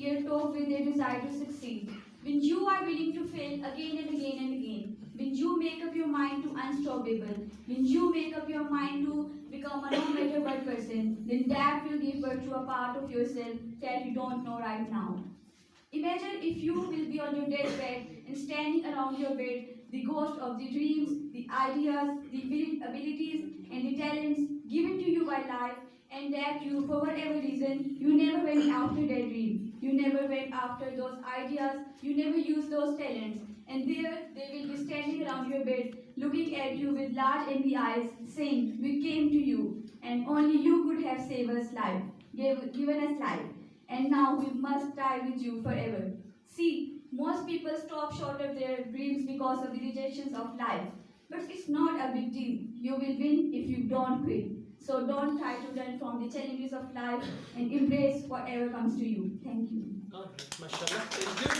fear talk with their desire to succeed. When you are willing to fail again and again and again, when you make up your mind to unstoppable, when you make up your mind to become a no matter what person, then that will give birth to a part of yourself that you don't know right now. Imagine if you will be on your deathbed and standing around your bed, the ghost of the dreams, the ideas, the abilities, and the talents given to you by life, and that you, for whatever reason, you never went after that dream. You never went after those ideas, you never used those talents. And there they will be standing around your bed, looking at you with large angry eyes, saying, "We came to you, and only you could have saved us life, given us life. And now we must die with you forever." See, most people stop short of their dreams because of the rejections of life. But it's not a big deal. You will win if you don't quit. So don't try to run from the challenges of life and embrace whatever comes to you. Thank you. Alright, mashallah. Thank you.